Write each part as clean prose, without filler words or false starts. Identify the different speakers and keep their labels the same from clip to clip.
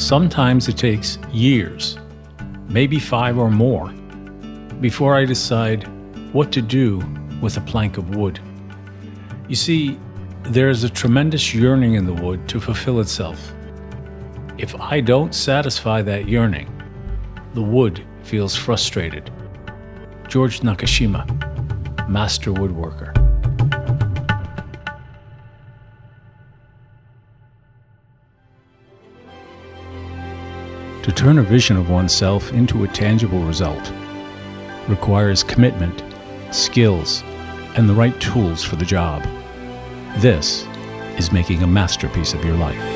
Speaker 1: Sometimes it takes years, maybe 5 or more, before I decide what to do with a plank of wood. You see, there is a tremendous yearning in the wood to fulfill itself. If I don't satisfy that yearning, the wood feels frustrated. George Nakashima, Master Woodworker. To turn a vision of oneself into a tangible result requires commitment, skills, and the right tools for the job. This is making a masterpiece of your life.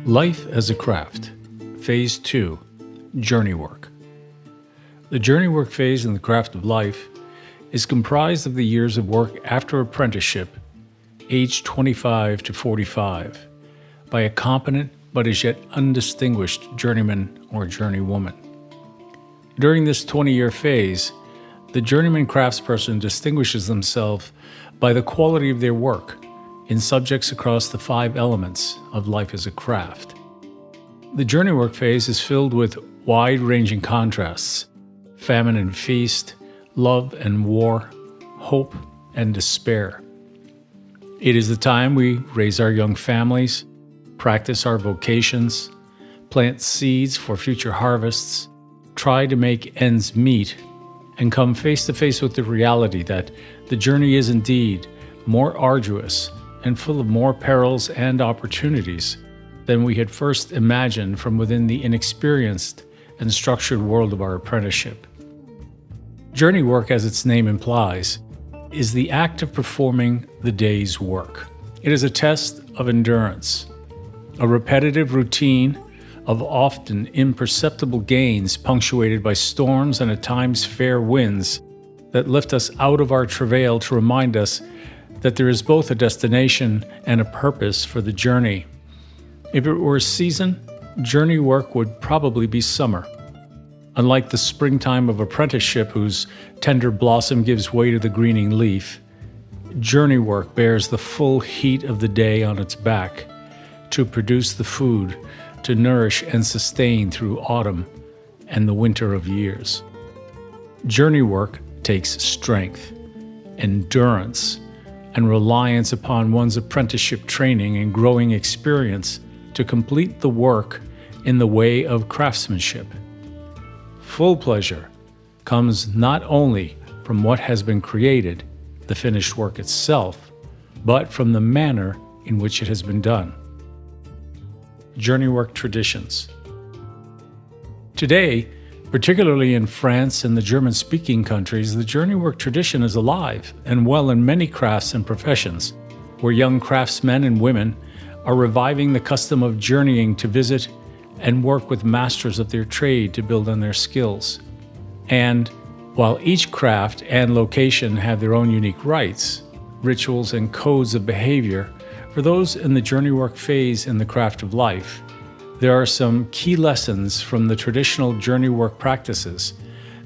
Speaker 1: Life as a Craft, Phase 2, Journeywork. The Journeywork phase in the craft of life is comprised of the years of work after apprenticeship, aged 25 to 45, by a competent but as yet undistinguished journeyman or journeywoman. During this 20-year phase, the journeyman craftsperson distinguishes themselves by the quality of their work in subjects across the 5 elements of life as a craft. The Journeywork phase is filled with wide-ranging contrasts: famine and feast, love and war, hope and despair. It is the time we raise our young families, practice our vocations, plant seeds for future harvests, try to make ends meet, and come face to face with the reality that the journey is indeed more arduous and full of more perils and opportunities than we had first imagined from within the inexperienced and structured world of our apprenticeship. Journey work, as its name implies, is the act of performing the day's work. It is a test of endurance, a repetitive routine of often imperceptible gains punctuated by storms and at times fair winds that lift us out of our travail to remind us that there is both a destination and a purpose for the journey. If it were a season, journey work would probably be summer. Unlike the springtime of apprenticeship whose tender blossom gives way to the greening leaf, journey work bears the full heat of the day on its back to produce the food to nourish and sustain through autumn and the winter of years. Journey work takes strength, endurance, and reliance upon one's apprenticeship training and growing experience to complete the work in the way of craftsmanship. Full pleasure comes not only from what has been created, the finished work itself, but from the manner in which it has been done. Journeywork traditions. Today, particularly in France and the German-speaking countries, the journeywork tradition is alive and well in many crafts and professions, where young craftsmen and women are reviving the custom of journeying to visit and work with masters of their trade to build on their skills. And while each craft and location have their own unique rites, rituals, and codes of behavior, for those in the journeywork phase in the craft of life, there are some key lessons from the traditional journeywork practices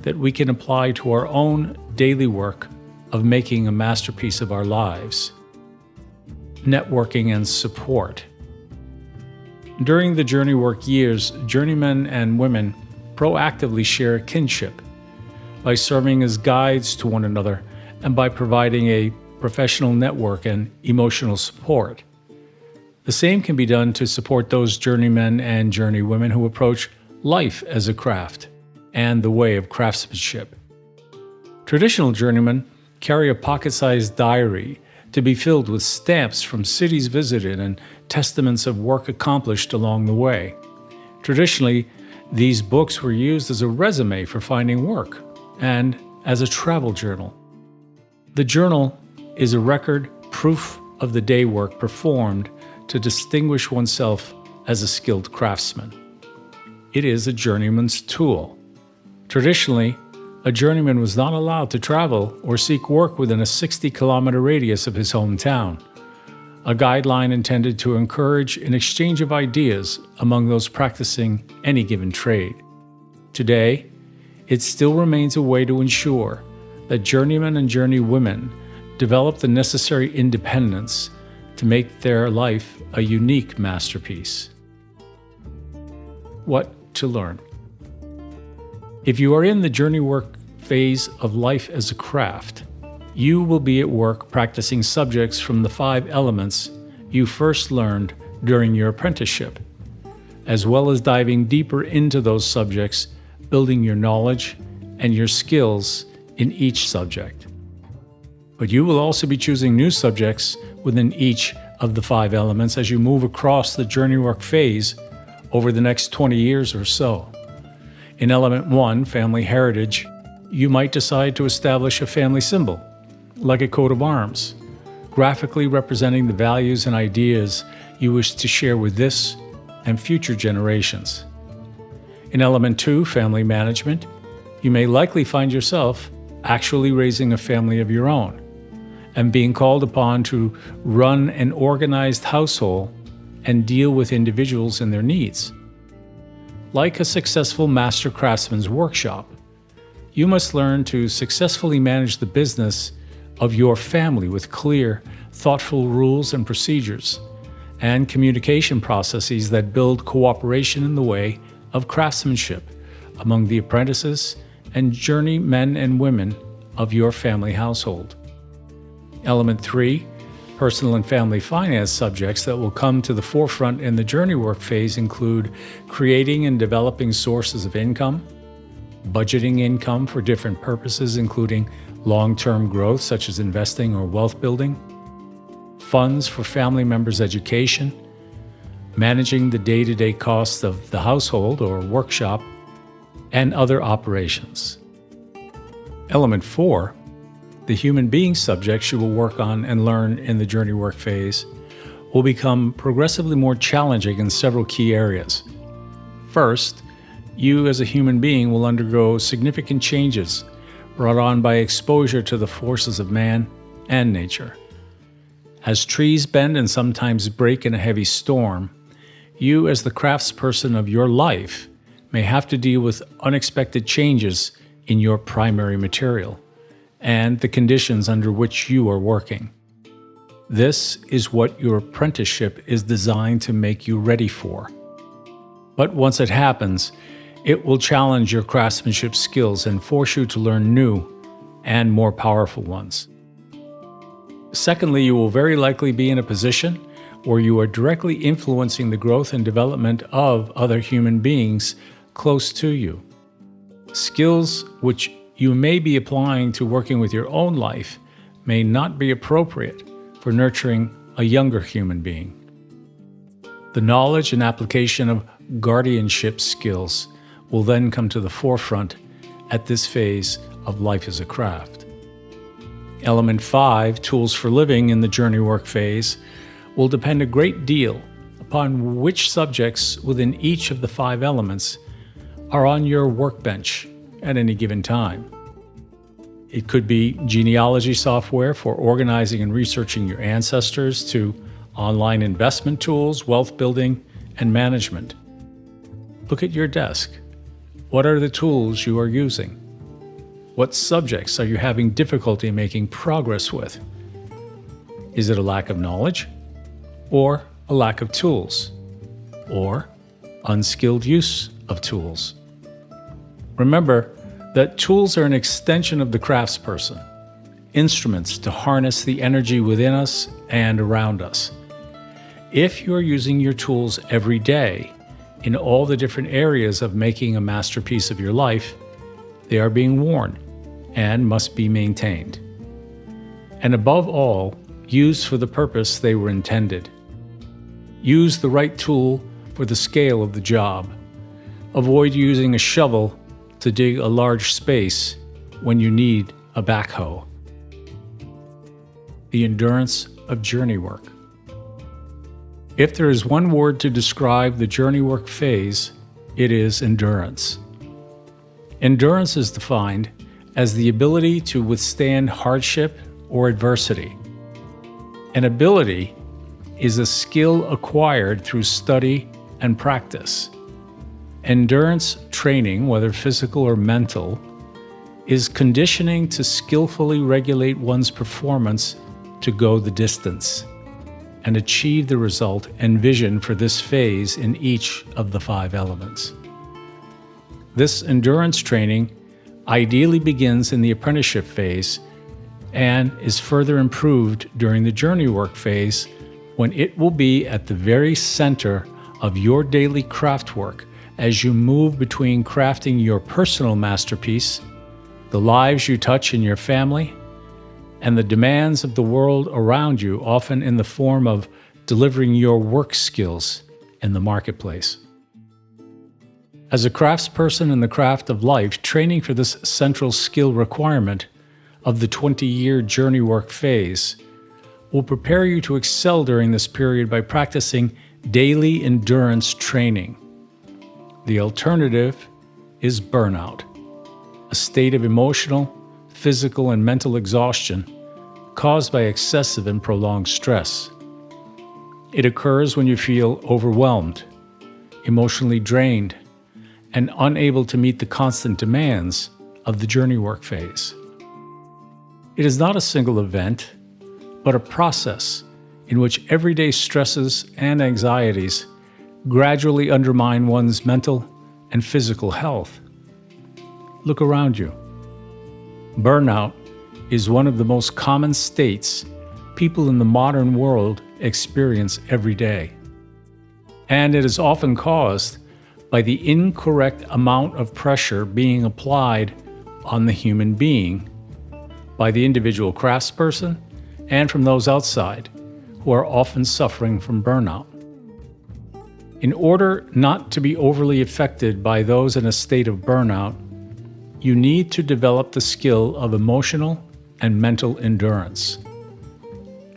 Speaker 1: that we can apply to our own daily work of making a masterpiece of our lives. Networking and support. During the journeywork years, journeymen and women proactively share kinship by serving as guides to one another and by providing a professional network and emotional support. The same can be done to support those journeymen and journeywomen who approach life as a craft and the way of craftsmanship. Traditional journeymen carry a pocket-sized diary to be filled with stamps from cities visited and testaments of work accomplished along the way. Traditionally, these books were used as a resume for finding work and as a travel journal. The journal is a record proof of the day work performed to distinguish oneself as a skilled craftsman. It is a journeyman's tool. Traditionally, a journeyman was not allowed to travel or seek work within a 60-kilometer radius of his hometown. a guideline intended to encourage an exchange of ideas among those practicing any given trade. Today, it still remains a way to ensure that journeymen and journeywomen develop the necessary independence to make their life a unique masterpiece. What to learn? If you are in the Journeywork phase of life as a craft, you will be at work practicing subjects from the 5 elements you first learned during your apprenticeship, as well as diving deeper into those subjects, building your knowledge and your skills in each subject. But you will also be choosing new subjects within each of the 5 elements as you move across the Journeywork phase over the next 20 years or so. In Element 1, Family Heritage, you might decide to establish a family symbol, like a coat of arms, graphically representing the values and ideas you wish to share with this and future generations. In Element 2, Family Management, you may likely find yourself actually raising a family of your own and being called upon to run an organized household and deal with individuals and their needs. Like a successful master craftsman's workshop, you must learn to successfully manage the business of your family with clear, thoughtful rules and procedures, and communication processes that build cooperation in the way of craftsmanship among the apprentices and journeymen and women of your family household. Element 3, personal and family finance subjects that will come to the forefront in the Journeywork phase include creating and developing sources of income, budgeting income for different purposes including long-term growth such as investing or wealth building, funds for family members' education, managing the day-to-day costs of the household or workshop, and other operations. Element 4, the human being subjects you will work on and learn in the Journeywork phase, will become progressively more challenging in several key areas. First, you as a human being will undergo significant changes brought on by exposure to the forces of man and nature. As trees bend and sometimes break in a heavy storm, you as the craftsperson of your life may have to deal with unexpected changes in your primary material and the conditions under which you are working. This is what your apprenticeship is designed to make you ready for. But once it happens, it will challenge your craftsmanship skills and force you to learn new and more powerful ones. Secondly, you will very likely be in a position where you are directly influencing the growth and development of other human beings close to you. Skills which you may be applying to working with your own life may not be appropriate for nurturing a younger human being. The knowledge and application of guardianship skills will then come to the forefront at this phase of life as a craft. Element 5, Tools for Living in the Journeywork phase, will depend a great deal upon which subjects within each of the 5 elements are on your workbench at any given time. It could be genealogy software for organizing and researching your ancestors to online investment tools, wealth building, and management. Look at your desk. What are the tools you are using? What subjects are you having difficulty making progress with? Is it a lack of knowledge? Or a lack of tools? Or unskilled use of tools? Remember that tools are an extension of the craftsperson, instruments to harness the energy within us and around us. If you are using your tools every day in all the different areas of making a masterpiece of your life, they are being worn and must be maintained. And above all, used for the purpose they were intended. Use the right tool for the scale of the job. Avoid using a shovel to dig a large space when you need a backhoe. The endurance of journey work. If there is one word to describe the Journeywork phase, it is endurance. Endurance is defined as the ability to withstand hardship or adversity, an ability is a skill acquired through study and practice. Endurance training, whether physical or mental, is conditioning to skillfully regulate one's performance to go the distance and achieve the result envisioned for this phase in each of the 5 elements. This endurance training ideally begins in the apprenticeship phase and is further improved during the journey work phase, when it will be at the very center of your daily craft work as you move between crafting your personal masterpiece, the lives you touch in your family, and the demands of the world around you, often in the form of delivering your work skills in the marketplace. As a craftsperson in the craft of life, training for this central skill requirement of the 20-year journey work phase will prepare you to excel during this period by practicing daily endurance training. The alternative is burnout, a state of emotional, physical, and mental exhaustion caused by excessive and prolonged stress. It occurs when you feel overwhelmed, emotionally drained, and unable to meet the constant demands of the journey work phase. It is not a single event, but a process in which everyday stresses and anxieties gradually undermine one's mental and physical health. Look around you. Burnout is one of the most common states people in the modern world experience every day. And it is often caused by the incorrect amount of pressure being applied on the human being by the individual craftsperson and from those outside who are often suffering from burnout. In order not to be overly affected by those in a state of burnout, you need to develop the skill of emotional and mental endurance.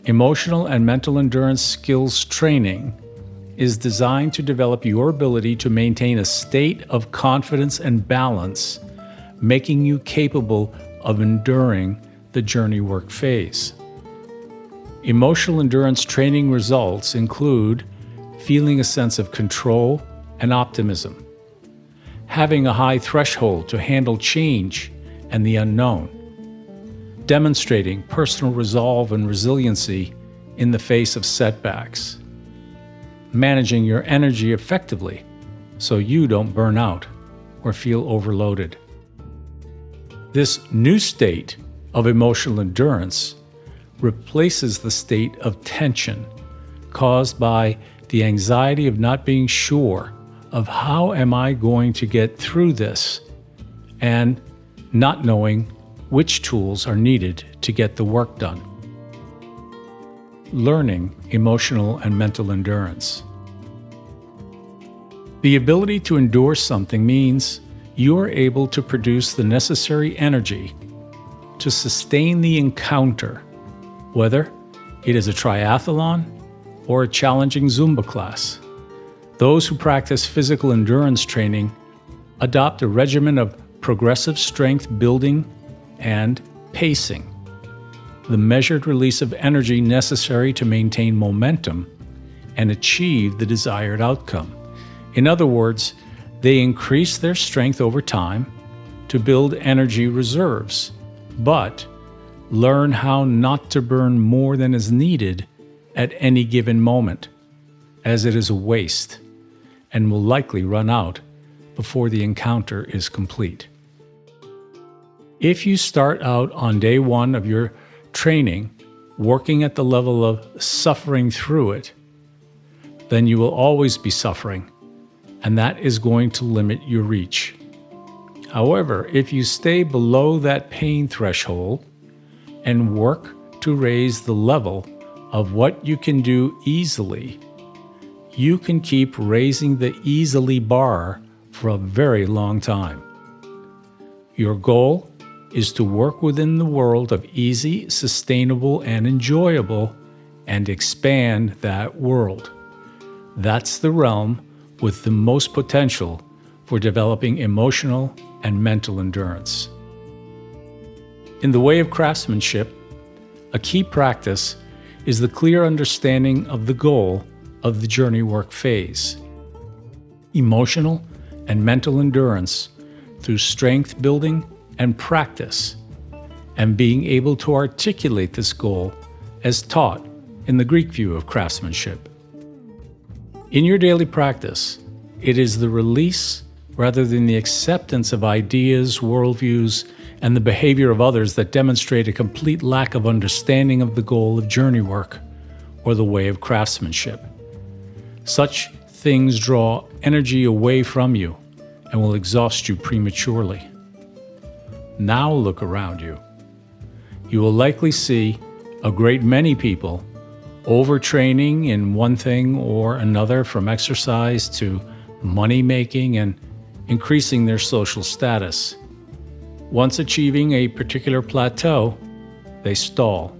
Speaker 1: Emotional and mental endurance skills training is designed to develop your ability to maintain a state of confidence and balance, making you capable of enduring the journey work phase. Emotional endurance training results include feeling a sense of control and optimism, having a high threshold to handle change and the unknown, demonstrating personal resolve and resiliency in the face of setbacks, managing your energy effectively so you don't burn out or feel overloaded. This new state of emotional endurance replaces the state of tension caused by the anxiety of not being sure of how am I going to get through this, and not knowing which tools are needed to get the work done. Learning emotional and mental endurance. The ability to endure something means you are able to produce the necessary energy to sustain the encounter, whether it is a triathlon or a challenging Zumba class. Those who practice physical endurance training adopt a regimen of progressive strength building and pacing, the measured release of energy necessary to maintain momentum and achieve the desired outcome. In other words, they increase their strength over time to build energy reserves, but learn how not to burn more than is needed at any given moment, as it is a waste and will likely run out before the encounter is complete. If you start out on day one of your training working at the level of suffering through it, then you will always be suffering, and that is going to limit your reach. However, if you stay below that pain threshold and work to raise the level of what you can do easily, you can keep raising the easily bar for a very long time. Your goal is to work within the world of easy, sustainable, and enjoyable, and expand that world. That's the realm with the most potential for developing emotional and mental endurance. In the way of craftsmanship, a key practice is the clear understanding of the goal of the Journeywork phase. Emotional and mental endurance through strength building and practice, and being able to articulate this goal as taught in the Greek view of craftsmanship. In your daily practice, it is the release rather than the acceptance of ideas, worldviews, and the behavior of others that demonstrate a complete lack of understanding of the goal of journey work or the way of craftsmanship. Such things draw energy away from you and will exhaust you prematurely. Now look around you. You will likely see a great many people overtraining in one thing or another, from exercise to money making and increasing their social status. Once achieving a particular plateau, they stall,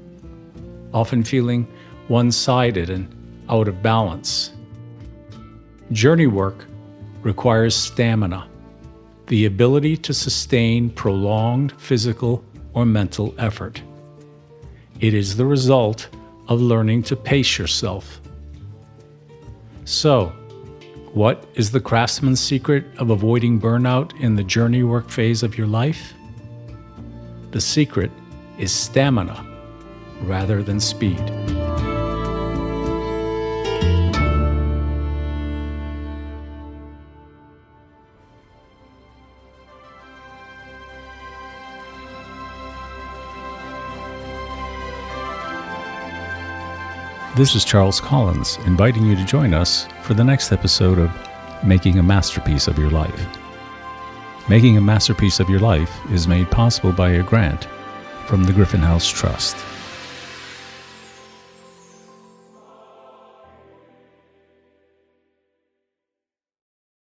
Speaker 1: often feeling one-sided and out of balance. Journey work requires stamina, the ability to sustain prolonged physical or mental effort. It is the result of learning to pace yourself. So, what is the craftsman's secret of avoiding burnout in the journey work phase of your life? The secret is stamina rather than speed. This is Charles Collins, inviting you to join us for the next episode of Making a Masterpiece of Your Life. Making a Masterpiece of Your Life is made possible by a grant from the Griffin House Trust.